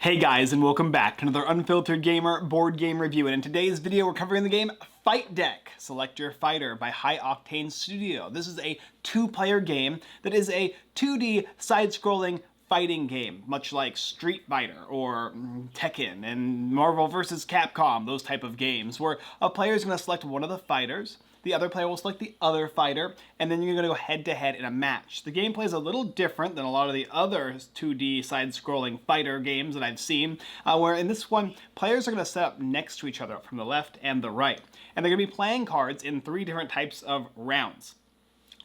Hey guys, and welcome back to another Unfiltered Gamer board game review. And in today's video, we're covering the game Fight Deck, Select Your Fighter by High Octane Studio. This is a two-player game that is a 2D side-scrolling fighting game, much like Street Fighter or Tekken and Marvel vs. Capcom, those type of games, where a player is going to select one of the fighters, the other player will select the other fighter, and then you're going to go head-to-head in a match. The gameplay is a little different than a lot of the other 2D side-scrolling fighter games that I've seen, where in this one, players are going to set up next to each other from the left and the right. And they're going to be playing cards in 3 different types of rounds.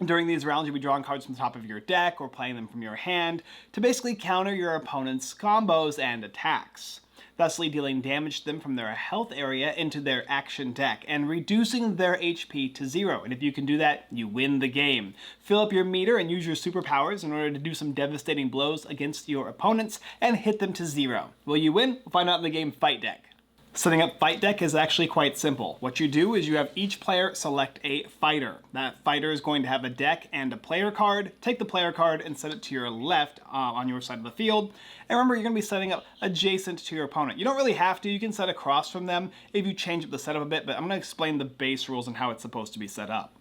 During these rounds, you'll be drawing cards from the top of your deck or playing them from your hand to basically counter your opponent's combos and attacks, thusly dealing damage to them from their health area into their action deck and reducing their HP to 0. And if you can do that, you win the game. Fill up your meter and use your superpowers in order to do some devastating blows against your opponents and hit them to 0. Will you win? We'll find out in the game Fight Deck. Setting up Fight Deck is actually quite simple. What you do is you have each player select a fighter. That fighter is going to have a deck and a player card. Take the player card and set it to your left on your side of the field. And remember, you're going to be setting up adjacent to your opponent. You don't really have to. You can set across from them if you change up the setup a bit, but I'm going to explain the base rules and how it's supposed to be set up.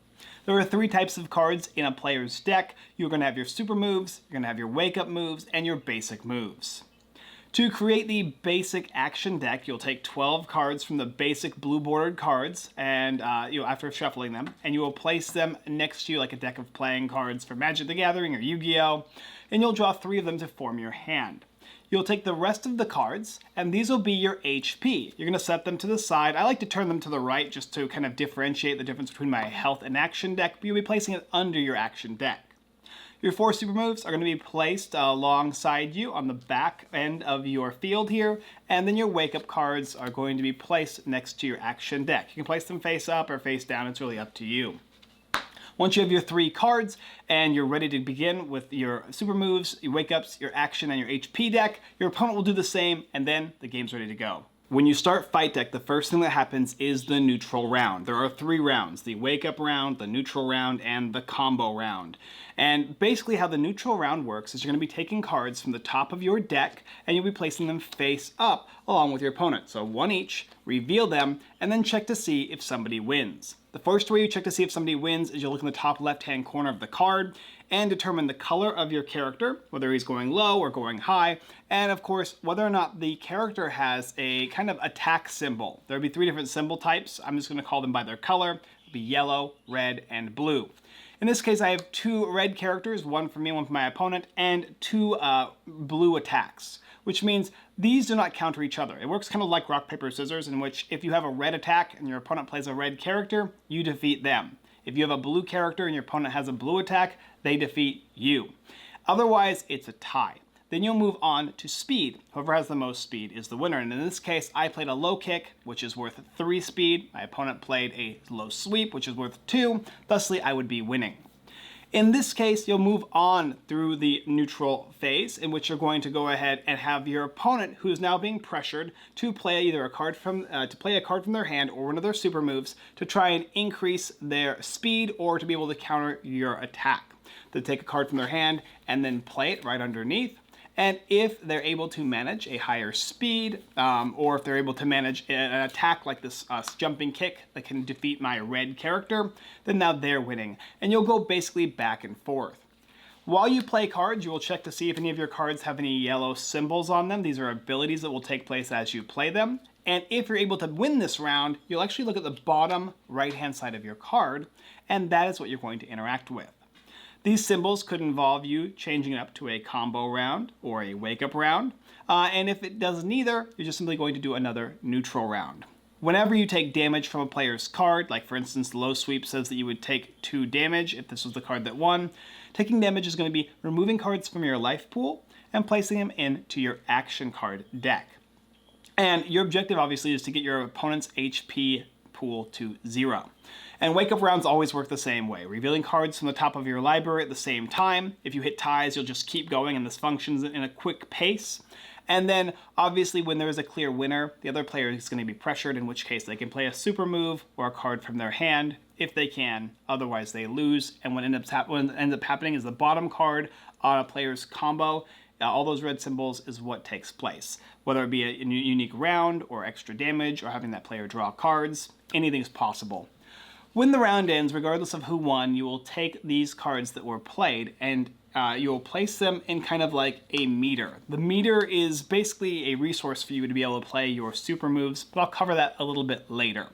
There are 3 types of cards in a player's deck. You're going to have your super moves, you're going to have your wake up moves, and your basic moves. To create the basic action deck, you'll take 12 cards from the basic blue bordered cards, and after shuffling them, and you will place them next to you like a deck of playing cards for Magic the Gathering or Yu-Gi-Oh! And you'll draw 3 of them to form your hand. You'll take the rest of the cards, and these will be your HP. You're going to set them to the side. I like to turn them to the right just to kind of differentiate the difference between my health and action deck, but you'll be placing it under your action deck. Your 4 super moves are going to be placed alongside you on the back end of your field here, and then your wake up cards are going to be placed next to your action deck. You can place them face up or face down, it's really up to you. Once you have your 3 cards and you're ready to begin with your super moves, your wake ups, your action, and your HP deck, your opponent will do the same, and then the game's ready to go. When you start Fight Deck, the first thing that happens is the neutral round. There are 3 rounds: the wake up round, the neutral round, and the combo round. And basically how the neutral round works is you're going to be taking cards from the top of your deck and you'll be placing them face up along with your opponent. So 1 each, reveal them, and then check to see if somebody wins. The first way you check to see if somebody wins is you look in the top left-hand corner of the card and determine the color of your character, whether he's going low or going high, and of course, whether or not the character has a kind of attack symbol. There'll be 3 different symbol types. I'm just going to call them by their color. It'll be yellow, red, and blue. In this case, I have 2 red characters, 1 for me, 1 for my opponent, and 2 blue attacks, which means these do not counter each other. It works kind of like rock, paper, scissors, in which if you have a red attack and your opponent plays a red character, you defeat them. If you have a blue character and your opponent has a blue attack, they defeat you. Otherwise, it's a tie. Then you'll move on to speed. Whoever has the most speed is the winner. And in this case, I played a low kick, which is worth 3 speed. My opponent played a low sweep, which is worth 2. Thusly, I would be winning. In this case, you'll move on through the neutral phase, in which you're going to go ahead and have your opponent, who is now being pressured, to play either a card from their hand or one of their super moves to try and increase their speed or to be able to counter your attack. They take a card from their hand and then play it right underneath. And if they're able to manage a higher speed, or if they're able to manage an attack like this jumping kick that can defeat my red character, then now they're winning. And you'll go basically back and forth. While you play cards, you will check to see if any of your cards have any yellow symbols on them. These are abilities that will take place as you play them. And if you're able to win this round, you'll actually look at the bottom right-hand side of your card, and that is what you're going to interact with. These symbols could involve you changing it up to a combo round or a wake-up round, and if it does neither, you're just simply going to do another neutral round. Whenever you take damage from a player's card, like for instance the low sweep says that you would take 2 damage if this was the card that won, taking damage is going to be removing cards from your life pool and placing them into your action card deck. And your objective obviously is to get your opponent's HP pool to 0. And wake-up rounds always work the same way, revealing cards from the top of your library at the same time. If you hit ties, you'll just keep going, and this functions in a quick pace. And then, obviously, when there is a clear winner, the other player is going to be pressured, in which case they can play a super move or a card from their hand, if they can. Otherwise, they lose. And what ends up happening is the bottom card on a player's combo all those red symbols is what takes place. Whether it be a unique round or extra damage or having that player draw cards, anything's possible. When the round ends, regardless of who won, you will take these cards that were played and you will place them in kind of like a meter. The meter is basically a resource for you to be able to play your super moves, but I'll cover that a little bit later.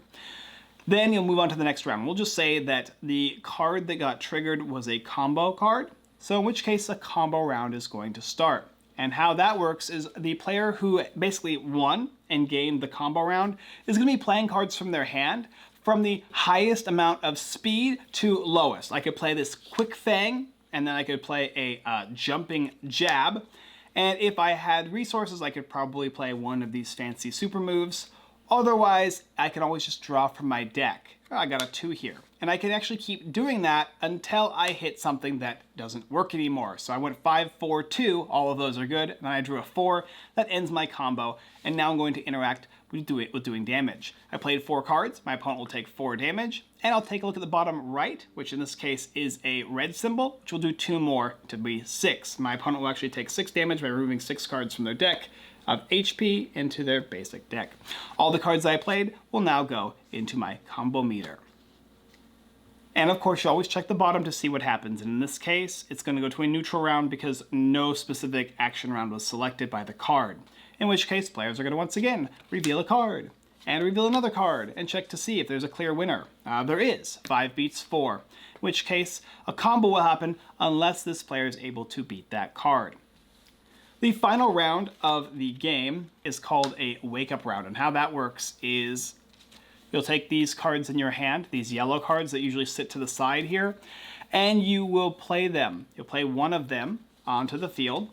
Then you'll move on to the next round. We'll just say that the card that got triggered was a combo card, so in which case a combo round is going to start. And how that works is the player who basically won and gained the combo round is going to be playing cards from their hand from the highest amount of speed to lowest. I could play this Quick Fang, and then I could play a Jumping Jab. And if I had resources, I could probably play one of these fancy super moves. Otherwise, I can always just draw from my deck. I got a 2 here. And I can actually keep doing that until I hit something that doesn't work anymore. So I went 5, 4, 2, all of those are good, and then I drew a 4. That ends my combo, and now I'm going to interact with doing damage. I played 4 cards, my opponent will take 4 damage, and I'll take a look at the bottom right, which in this case is a red symbol, which will do 2 more to be 6. My opponent will actually take 6 damage by removing 6 cards from their deck of HP into their basic deck. All the cards I played will now go into my combo meter. And of course, you always check the bottom to see what happens. And in this case, it's going to go to a neutral round because no specific action round was selected by the card. In which case, players are going to once again reveal a card and reveal another card and check to see if there's a clear winner. There is. 5 beats 4. In which case, a combo will happen unless this player is able to beat that card. The final round of the game is called a Wake-Up round. And how that works is you'll take these cards in your hand, these yellow cards that usually sit to the side here, and you will play them. You'll play one of them onto the field,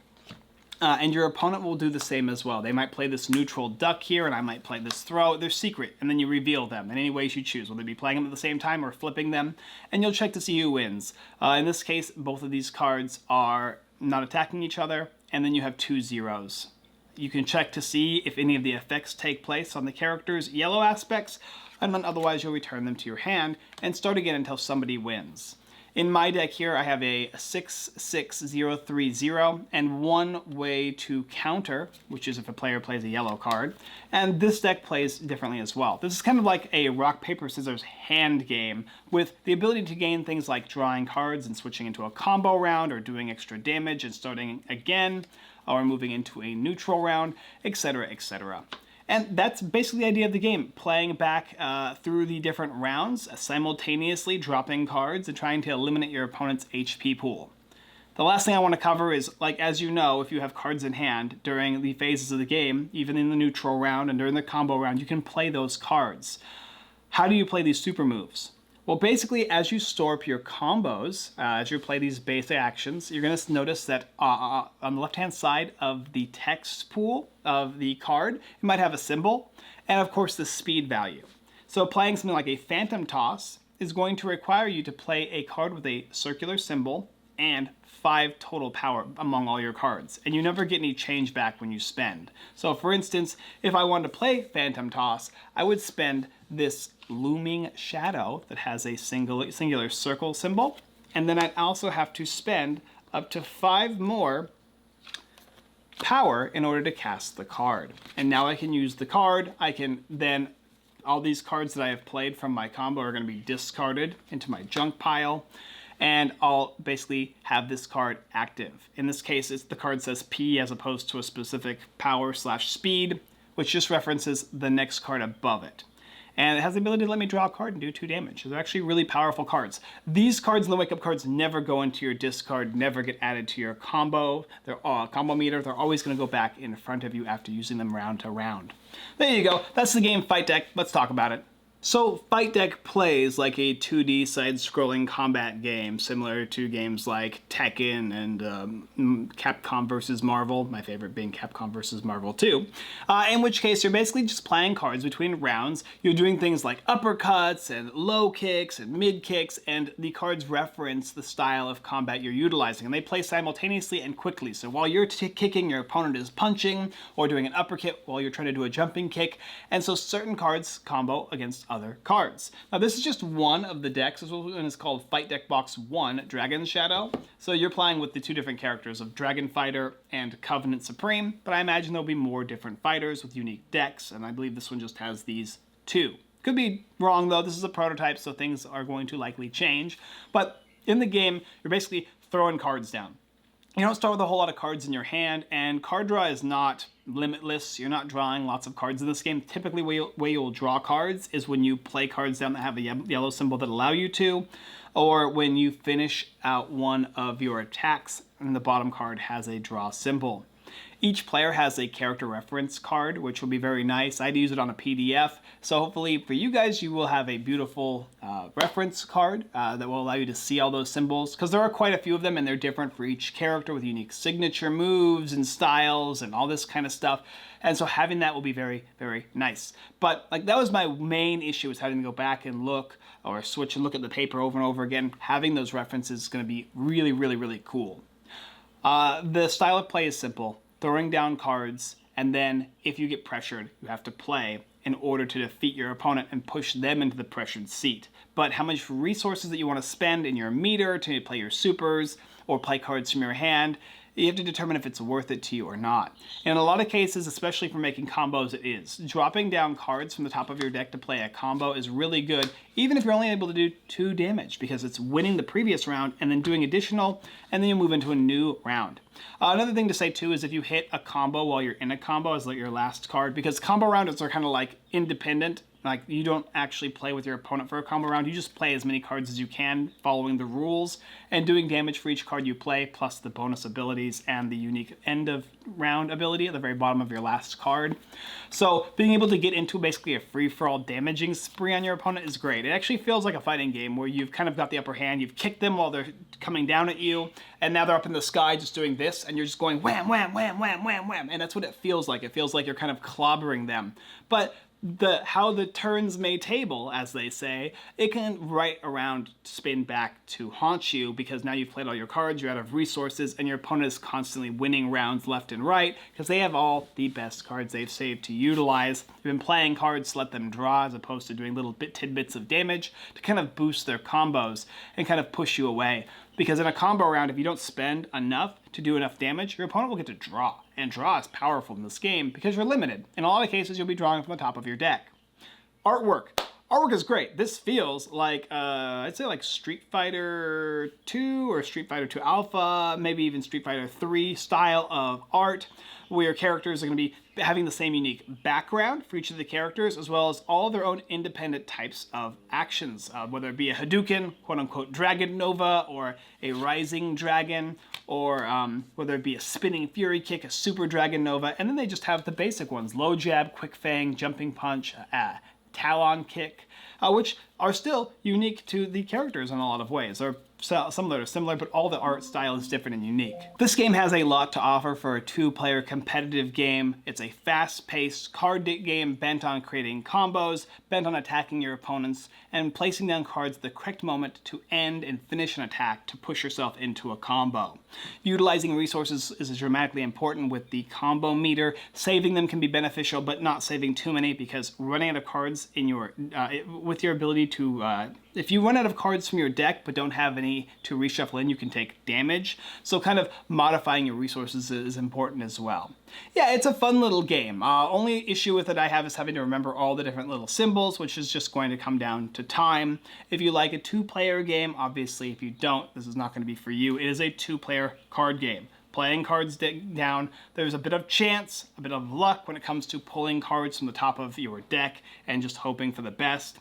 and your opponent will do the same as well. They might play this neutral duck here, and I might play this throw. They're secret, and then you reveal them in any ways you choose, whether it be playing them at the same time or flipping them, and you'll check to see who wins. In this case, both of these cards are not attacking each other, and then you have 2 zeros. You can check to see if any of the effects take place on the character's yellow aspects, and then otherwise you'll return them to your hand and start again until somebody wins. In my deck here, I have a 6-6-0-3-0 and one way to counter, which is if a player plays a yellow card, and this deck plays differently as well. This is kind of like a rock, paper, scissors hand game with the ability to gain things like drawing cards and switching into a combo round or doing extra damage and starting again or moving into a neutral round, etc., etc. And that's basically the idea of the game, playing back through the different rounds, simultaneously dropping cards and trying to eliminate your opponent's HP pool. The last thing I want to cover is, like, as you know, if you have cards in hand during the phases of the game, even in the neutral round and during the combo round, you can play those cards. How do you play these super moves? Well, basically, as you store up your combos, as you play these basic actions, you're going to notice that on the left-hand side of the text pool of the card, you might have a symbol, and of course the speed value. So playing something like a Phantom Toss is going to require you to play a card with a circular symbol and 5 total power among all your cards, and you never get any change back when you spend. So for instance, if I wanted to play Phantom Toss, I would spend this Looming Shadow that has a singular circle symbol, and then I'd also have to spend up to 5 more power in order to cast the card. And now I can use the card. I can then, all these cards that I have played from my combo are going to be discarded into my junk pile, and I'll basically have this card active. In this case, the card says P as opposed to a specific power/speed, which just references the next card above it. And it has the ability to let me draw a card and do 2 damage. They're actually really powerful cards. These cards, the Wake Up cards, never go into your discard, never get added to your combo. They're combo meter. They're always going to go back in front of you after using them round to round. There you go. That's the game Fight Deck. Let's talk about it. So Fight Deck plays like a 2D side-scrolling combat game, similar to games like Tekken and Capcom vs. Marvel, my favorite being Capcom vs. Marvel 2, in which case you're basically just playing cards between rounds. You're doing things like uppercuts and low kicks and mid kicks, and the cards reference the style of combat you're utilizing, and they play simultaneously and quickly. So while you're kicking, your opponent is punching or doing an uppercut while you're trying to do a jumping kick, and so certain cards combo against other cards. Now this is just one of the decks. This one is called Fight Deck Box 1, Dragon Shadow. So you're playing with the two different characters of Dragon Fighter and Covenant Supreme, but I imagine there'll be more different fighters with unique decks, and I believe this one just has these two. Could be wrong though, this is a prototype, so things are going to likely change. But in the game, you're basically throwing cards down. You don't start with a whole lot of cards in your hand, and card draw is not limitless. You're not drawing lots of cards in this game. Typically, way you'll draw cards is when you play cards down that have a yellow symbol that allow you to, or when you finish out one of your attacks and the bottom card has a draw symbol. Each player has a character reference card, which will be very nice. I had to use it on a PDF, so hopefully for you guys, you will have a beautiful reference card that will allow you to see all those symbols, because there are quite a few of them, and they're different for each character with unique signature moves and styles and all this kind of stuff. And so having that will be very, very nice. But like that was my main issue, is having to go back and look or switch and look at the paper over and over again. Having those references is going to be really, really, really cool. The style of play is simple. Throwing down cards, and then if you get pressured, you have to play in order to defeat your opponent and push them into the pressured seat. But how much resources that you want to spend in your meter to play your supers or play cards from your hand, you have to determine if it's worth it to you or not. In a lot of cases, especially for making combos, it is. Dropping down cards from the top of your deck to play a combo is really good, even if you're only able to do 2 damage, because it's winning the previous round and then doing additional, and then you move into a new round. Another thing to say too is if you hit a combo while you're in a combo as like your last card, because combo rounds are kind of like independent. Like you don't actually play with your opponent for a combo round, you just play as many cards as you can following the rules and doing damage for each card you play, plus the bonus abilities and the unique end of round ability at the very bottom of your last card. So being able to get into basically a free-for-all damaging spree on your opponent is great. It actually feels like a fighting game where you've kind of got the upper hand, you've kicked them while they're coming down at you, and now they're up in the sky just doing this, and you're just going wham, wham, wham, wham, wham, wham, and that's what it feels like. It feels like you're kind of clobbering them. But how the turns may table, as they say, it can right around spin back to haunt you, because now you've played all your cards, you're out of resources, and your opponent is constantly winning rounds left and right, because they have all the best cards they've saved to utilize. You've been playing cards to let them draw, as opposed to doing little tidbits of damage to kind of boost their combos and kind of push you away. Because in a combo round, if you don't spend enough to do enough damage, your opponent will get to draw. And draw is powerful in this game because you're limited. In a lot of cases, you'll be drawing from the top of your deck. Artwork. Artwork is great. This feels like, I'd say like Street Fighter 2 or Street Fighter 2 Alpha, maybe even Street Fighter 3 style of art, where your characters are going to be having the same unique background for each of the characters, as well as all their own independent types of actions, whether it be a Hadouken, quote-unquote Dragon Nova, or a Rising Dragon, or whether it be a Spinning Fury Kick, a Super Dragon Nova, and then they just have the basic ones, Low Jab, Quick Fang, Jumping Punch, Talon Kick, which are still unique to the characters in a lot of ways. Or some that are similar, but all the art style is different and unique. This game has a lot to offer for a 2-player competitive game. It's a fast-paced card game bent on creating combos, bent on attacking your opponents, and placing down cards at the correct moment to end and finish an attack to push yourself into a combo. Utilizing resources is dramatically important with the combo meter. Saving them can be beneficial, but not saving too many, because running out of cards in your with your ability to if you run out of cards from your deck but don't have any to reshuffle in, you can take damage. So kind of modifying your resources is important as well. Yeah, it's a fun little game. Only issue with it I have is having to remember all the different little symbols, which is just going to come down to time. If you like a 2-player game, obviously. If you don't, this is not going to be for you. It is a 2-player card game. Playing cards down, there's a bit of chance, a bit of luck when it comes to pulling cards from the top of your deck and just hoping for the best.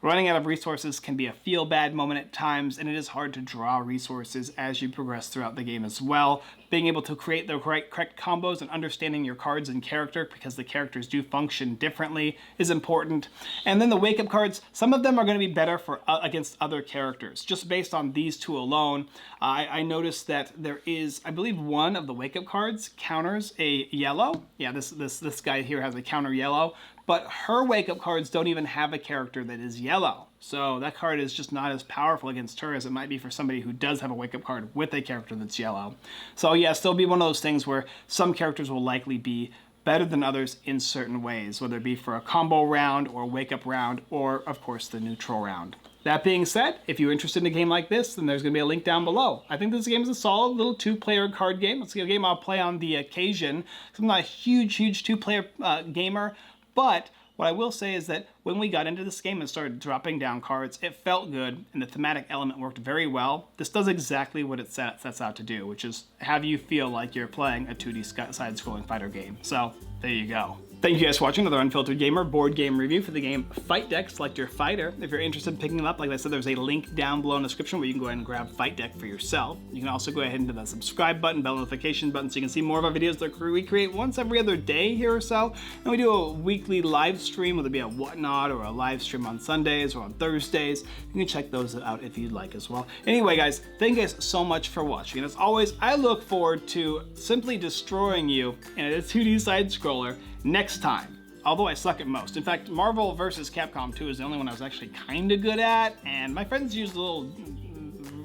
Running out of resources can be a feel-bad moment at times, and it is hard to draw resources as you progress throughout the game as well. Being able to create the correct combos and understanding your cards and character, because the characters do function differently, is important. And then the Wakeup cards, some of them are going to be better for against other characters. Just based on these 2 alone, I noticed that there is, I believe, one of the Wakeup cards counters a yellow. Yeah, this guy here has a counter yellow. But her Wakeup cards don't even have a character that is yellow. So that card is just not as powerful against her as it might be for somebody who does have a Wakeup card with a character that's yellow. So yeah, still be one of those things where some characters will likely be better than others in certain ways, whether it be for a combo round or wake up round, or of course the neutral round. That being said, if you're interested in a game like this, then there's going to be a link down below. I think this game is a solid little 2-player card game. It's a game I'll play on the occasion. I'm not a huge 2-player gamer, but what I will say is that when we got into this game and started dropping down cards, it felt good, and the thematic element worked very well. This does exactly what it sets out to do, which is have you feel like you're playing a 2D side-scrolling fighter game. So, there you go. Thank you guys for watching another Unfiltered Gamer board game review for the game Fight Deck. Select your fighter. If you're interested in picking them up, like I said, there's a link down below in the description where you can go ahead and grab Fight Deck for yourself. You can also go ahead and hit the subscribe button, bell notification button, so you can see more of our videos that we create once every other day here or so. And we do a weekly live stream, whether it be a Whatnot or a live stream on Sundays or on Thursdays. You can check those out if you'd like as well. Anyway, guys, thank you guys so much for watching. And as always, I look forward to simply destroying you in a 2D side-scroller next time. Although I suck at most. In fact, Marvel vs. Capcom 2 is the only one I was actually kind of good at, and my friends used little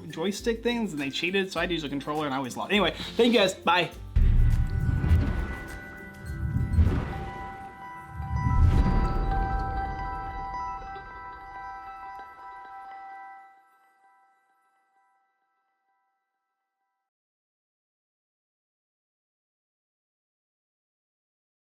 joystick things and they cheated, so I had to use a controller and I always lost. Anyway, thank you guys. Bye.